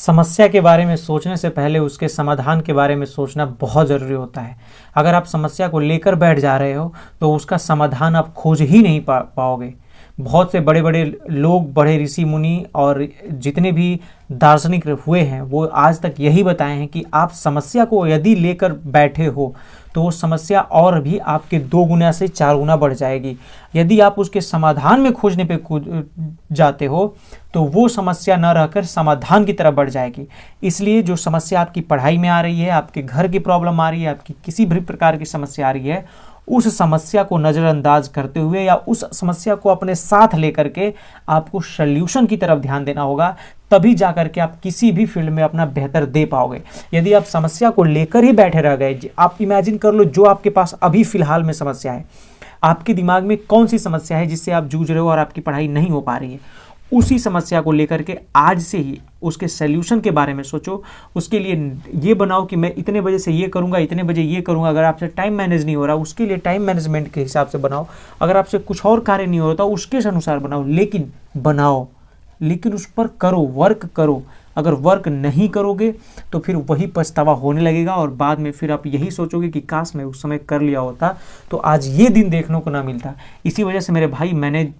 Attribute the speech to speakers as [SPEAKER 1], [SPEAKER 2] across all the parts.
[SPEAKER 1] समस्या के बारे में सोचने से पहले उसके समाधान के बारे में सोचना बहुत ज़रूरी होता है। अगर आप समस्या को लेकर बैठ जा रहे हो तो उसका समाधान आप खोज ही नहीं पाओगे। बहुत से बड़े बड़े लोग, बड़े ऋषि मुनि और जितने भी दार्शनिक हुए हैं वो आज तक यही बताए हैं कि आप समस्या को यदि लेकर बैठे हो तो वो समस्या और भी आपके 2 गुना से 4 गुना बढ़ जाएगी। यदि आप उसके समाधान में खोजने पे जाते हो तो वो समस्या न रहकर समाधान की तरफ बढ़ जाएगी। इसलिए जो समस्या आपकी पढ़ाई में आ रही है, आपके घर की प्रॉब्लम आ रही है, आपकी किसी भी प्रकार की समस्या आ रही है, उस समस्या को नज़रअंदाज करते हुए या उस समस्या को अपने साथ लेकर के आपको सल्यूशन की तरफ ध्यान देना होगा। तभी जाकर के आप किसी भी फील्ड में अपना बेहतर दे पाओगे। यदि आप समस्या को लेकर ही बैठे रह गए, आप इमेजिन कर लो जो आपके पास अभी फिलहाल में समस्या है, आपके दिमाग में कौन सी समस्या है जिससे आप जूझ रहे हो और आपकी पढ़ाई नहीं हो पा रही है, उसी समस्या को लेकर के आज से ही उसके सल्यूशन के बारे में सोचो। उसके लिए ये बनाओ कि मैं इतने बजे से ये करूँगा, इतने बजे ये करूँगा। अगर आपसे टाइम मैनेज नहीं हो रहा उसके लिए टाइम मैनेजमेंट के हिसाब से बनाओ। अगर आपसे कुछ और कार्य नहीं हो रहा उसके अनुसार बनाओ, लेकिन बनाओ, लेकिन उस पर करो, वर्क करो। अगर वर्क नहीं करोगे तो फिर वही पछतावा होने लगेगा और बाद में फिर आप यही सोचोगे कि काश मैं उस समय कर लिया होता तो आज ये दिन देखने को ना मिलता। इसी वजह से मेरे भाई मैंने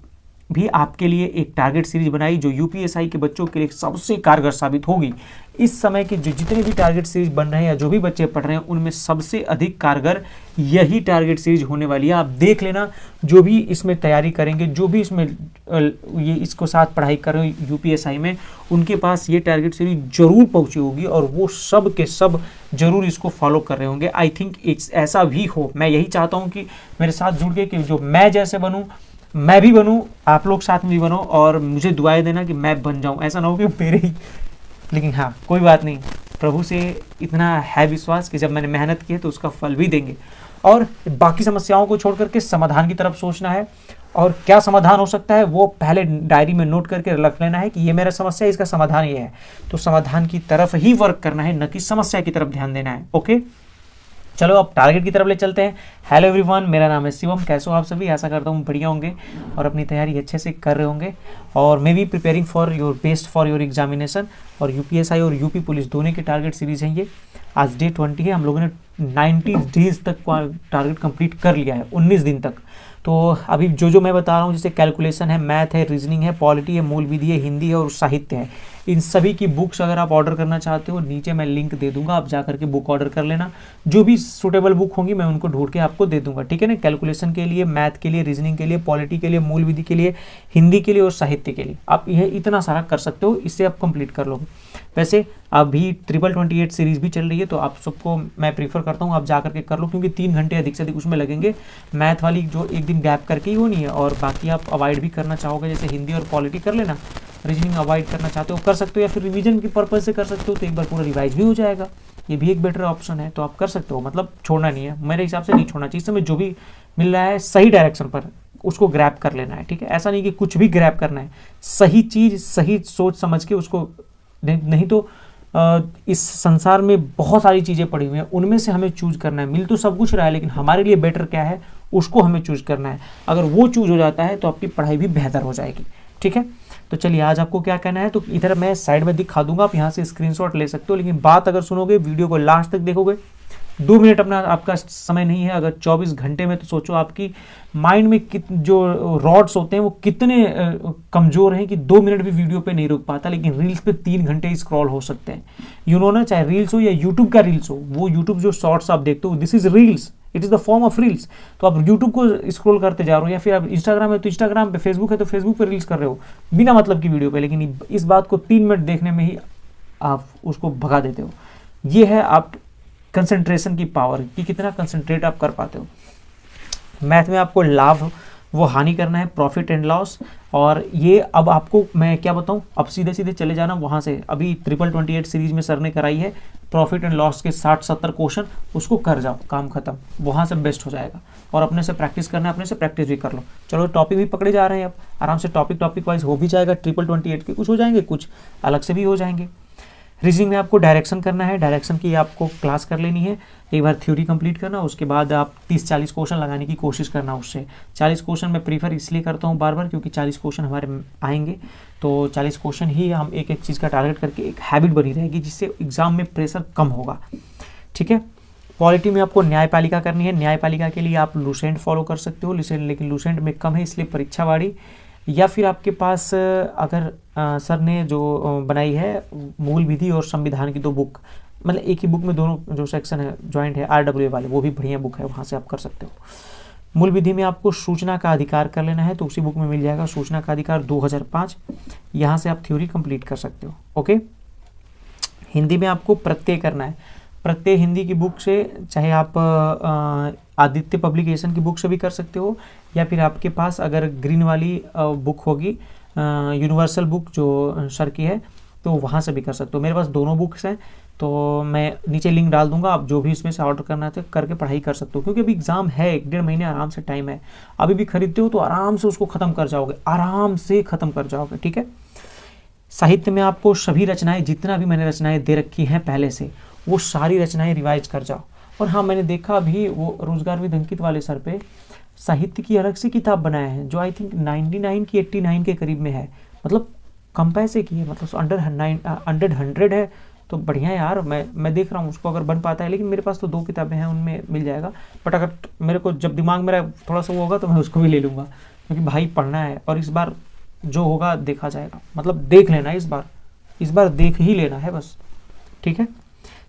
[SPEAKER 1] भी आपके लिए एक टारगेट सीरीज बनाई जो यूपीएसआई के बच्चों के लिए सबसे कारगर साबित होगी। इस समय के जो जितने भी टारगेट सीरीज बन रहे हैं या जो भी बच्चे पढ़ रहे हैं उनमें सबसे अधिक कारगर यही टारगेट सीरीज होने वाली है। आप देख लेना, जो भी इसमें तैयारी करेंगे, जो भी इसमें ये इसको साथ पढ़ाई कर रहे हो यूपीएसआई में, उनके पास ये टारगेट सीरीज जरूर पहुंची होगी और वो सब के सब जरूर इसको फॉलो कर रहे होंगे। आई थिंक ऐसा भी हो, मैं यही चाहता हूँ कि मेरे साथ जुड़ के कि जो मैं जैसे बनूँ मैं भी बनूं, आप लोग साथ में भी बनो और मुझे दुआएं देना कि मैं बन जाऊं। ऐसा ना हो कि मेरे ही, लेकिन हाँ कोई बात नहीं, प्रभु से इतना है विश्वास कि जब मैंने मेहनत की है तो उसका फल भी देंगे। और बाकी समस्याओं को छोड़ करके समाधान की तरफ सोचना है और क्या समाधान हो सकता है वो पहले डायरी में नोट करके रख लेना है कि ये मेरा समस्या है, इसका समाधान ये है। तो समाधान की तरफ ही वर्क करना है, न कि समस्या की तरफ ध्यान देना है। ओके, चलो अब टारगेट की तरफ ले चलते हैं। हेलो एवरीवन, मेरा नाम है शिवम। कैसे हो आप सभी? आशा करता हूँ बढ़िया होंगे और अपनी तैयारी अच्छे से कर रहे होंगे और may be preparing for your best for your examination. और यूपीएसआई और यूपी पुलिस दोनों की टारगेट सीरीज है ये। आज डे 20 है, हम लोगों ने 90 डेज तक टारगेट कंप्लीट कर लिया है, 19 दिन तक। तो अभी जो मैं बता रहा हूँ, जैसे कैलकुलेशन है, मैथ है, रीजनिंग है, पॉलिटी है, मूल विधि है, हिंदी है और साहित्य है, इन सभी की बुक्स अगर आप ऑर्डर करना चाहते हो नीचे मैं लिंक दे दूंगा, आप जा करके बुक ऑर्डर कर लेना। जो भी सूटेबल बुक होंगी मैं उनको ढूंढ के आपको दे दूंगा, ठीक है ना। कैलकुलेशन के लिए, मैथ के लिए, रीजनिंग के लिए, पॉलिटी के लिए, मूल विधि के लिए, हिंदी के लिए और साहित्य के लिए आप यह इतना सारा कर सकते हो, इससे आप कंप्लीट कर लोगे। वैसे अभी 28 सीरीज भी चल रही है तो आप सबको मैं प्रीफर करता हूँ आप जा करके कर लो, क्योंकि 3 घंटे अधिक से अधिक उसमें लगेंगे। मैथ वाली जो एक दिन गैप करके ही होनी है और बाकी आप अवॉइड भी करना चाहोगे, जैसे हिंदी और पॉलिटी कर लेना, रीजनिंग अवॉइड करना चाहते हो कर सकते हो, या फिर रिवीजन के पर्पज से कर सकते हो तो एक बार पूरा रिवाइज भी हो जाएगा, ये भी एक बेटर ऑप्शन है। तो आप कर सकते हो, मतलब छोड़ना नहीं है, मेरे हिसाब से नहीं छोड़ना चाहिए। समय जो भी मिल रहा है सही डायरेक्शन पर उसको ग्रैब कर लेना है, ठीक है। ऐसा नहीं कि कुछ भी ग्रैब करना है, सही चीज़ सही सोच समझ के उसको, नहीं तो इस संसार में बहुत सारी चीज़ें पड़ी हुई हैं, उनमें से हमें चूज करना है। मिल तो सब कुछ रहा है लेकिन हमारे लिए बेटर क्या है उसको हमें चूज करना है। अगर वो चूज हो जाता है तो आपकी पढ़ाई भी बेहतर हो जाएगी, ठीक है। तो चलिए आज आपको क्या कहना है, तो इधर मैं साइड में दिखा दूंगा, आप यहाँ से स्क्रीनशॉट ले सकते हो। लेकिन बात अगर सुनोगे, वीडियो को लास्ट तक देखोगे, 2 मिनट अपना आपका समय नहीं है, अगर 24 घंटे में, तो सोचो आपकी माइंड में जो रॉड्स होते हैं वो कितने कमज़ोर हैं कि 2 मिनट भी वीडियो पे नहीं रुक पाता, लेकिन रील्स पे 3 घंटे स्क्रॉल हो सकते हैं। यू नो ना, चाहे रील्स हो या यूट्यूब का रील्स हो, वो यूट्यूब जो शॉर्ट्स आप देखते हो, this is reels, it is the form of reels. तो आप यूट्यूब को स्क्रॉल करते जा रहे हो, या फिर आप इंस्टाग्राम है तो इंस्टाग्राम पे, फेसबुक है तो फेसबुक पे रील्स कर रहे हो बिना मतलब की वीडियो पे, लेकिन इस बात को 3 मिनट देखने में ही आप उसको भगा देते हो। ये है आप कंसंट्रेशन की पावर कि कितना कंसंट्रेट आप कर पाते हो। मैथ में आपको लाभ वो हानि करना है, प्रॉफिट एंड लॉस। और ये अब आपको मैं क्या बताऊं, अब सीधे सीधे चले जाना वहाँ से। अभी 28 सीरीज में सर ने कराई है प्रॉफिट एंड लॉस के 60-70 क्वेश्चन, उसको कर जाओ, काम खत्म, वहाँ से बेस्ट हो जाएगा। और अपने से प्रैक्टिस करना है, अपने से प्रैक्टिस भी कर लो। चलो टॉपिक भी पकड़े जा रहे हैं, अब आराम से टॉपिक वाइज हो भी जाएगा। 28 के कुछ हो जाएंगे, कुछ अलग से भी हो जाएंगे। रीजनिंग में आपको डायरेक्शन करना है, डायरेक्शन की आपको क्लास कर लेनी है, एक बार थ्योरी कंप्लीट करना, उसके बाद आप 30-40 क्वेश्चन लगाने की कोशिश करना। उससे 40 क्वेश्चन मैं प्रीफर इसलिए करता हूँ बार बार, क्योंकि 40 क्वेश्चन हमारे आएंगे, तो 40 क्वेश्चन ही हम एक एक चीज़ का टारगेट करके एक हैबिट बनी रहेगी, जिससे एग्जाम में प्रेशर कम होगा। ठीक है। पॉलिटी में आपको न्यायपालिका करनी है। न्यायपालिका के लिए आप लूसेंट फॉलो कर सकते हो, लेकिन लूसेंट में कम है, इसलिए परीक्षावाड़ी, या फिर आपके पास अगर सर ने जो बनाई है मूल विधि और संविधान की 2 बुक, मतलब एक ही बुक में दोनों जो सेक्शन है जॉइंट है RWA वाले, वो भी बढ़िया बुक है, वहाँ से आप कर सकते हो। मूल विधि में आपको सूचना का अधिकार कर लेना है, तो उसी बुक में मिल जाएगा सूचना का अधिकार 2005, यहाँ से आप थ्योरी कंप्लीट कर सकते हो। ओके। हिंदी में आपको प्रत्यय करना है। प्रत्यय हिंदी की बुक से, चाहे आप आदित्य पब्लिकेशन की बुक से भी कर सकते हो, या फिर आपके पास अगर ग्रीन वाली बुक होगी यूनिवर्सल बुक जो सर की है, तो वहाँ से भी कर सकते हो। मेरे पास दोनों बुक्स हैं, तो मैं नीचे लिंक डाल दूंगा, आप जो भी इसमें से ऑर्डर करना है तो करके पढ़ाई कर सकते हो, क्योंकि अभी एग्जाम है, 1-1.5 महीने आराम से टाइम है। अभी भी खरीदते हो तो आराम से उसको ख़त्म कर जाओगे, आराम से ख़त्म कर जाओगे। ठीक है। साहित्य में आपको सभी रचनाएं, जितना भी मैंने रचनाएं दे रखी हैं पहले से, वो सारी रचनाएं रिवाइज कर जाओ। और हाँ, मैंने देखा अभी वो रोजगार विद अंकित वाले सर पे साहित्य की अलग से किताब बनाए हैं, जो आई थिंक 99 की 89 के करीब में है, मतलब कम पैसे की है, मतलब अंडर 100 है, तो बढ़िया है यार। मैं देख रहा हूँ उसको अगर बन पाता है, लेकिन मेरे पास तो 2 किताबें हैं, उनमें मिल जाएगा। बट अगर मेरे को जब दिमाग मेरा थोड़ा सा वो होगा तो मैं उसको भी ले लूँगा, क्योंकि भाई पढ़ना है, और इस बार जो होगा देखा जाएगा, मतलब देख लेना है, इस बार देख ही लेना है बस। ठीक है।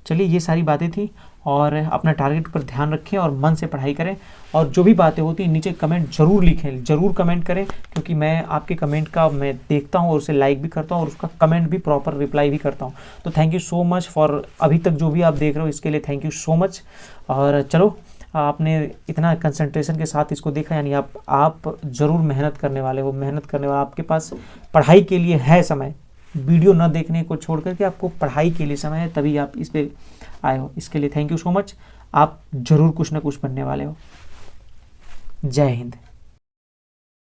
[SPEAKER 1] चलिए, ये सारी बातें थी, और अपना टारगेट पर ध्यान रखें और मन से पढ़ाई करें, और जो भी बातें होती हैं नीचे कमेंट जरूर लिखें, जरूर कमेंट करें, क्योंकि मैं आपके कमेंट का मैं देखता हूँ और उसे लाइक भी करता हूँ, और उसका कमेंट भी प्रॉपर रिप्लाई भी करता हूँ। तो thank you so much for अभी तक जो भी आप देख रहे हो, इसके लिए थैंक यू सो मच। और चलो, आपने इतना कंसंट्रेशन के साथ इसको देखा, यानी आप ज़रूर मेहनत करने वाले हो, आपके पास पढ़ाई के लिए है समय, वीडियो न देखने को छोड़ करके आपको पढ़ाई के लिए समय है, तभी आप इस पे आए हो। इसके लिए थैंक यू सो मच। आप जरूर कुछ ना कुछ बनने वाले हो। जय हिंद।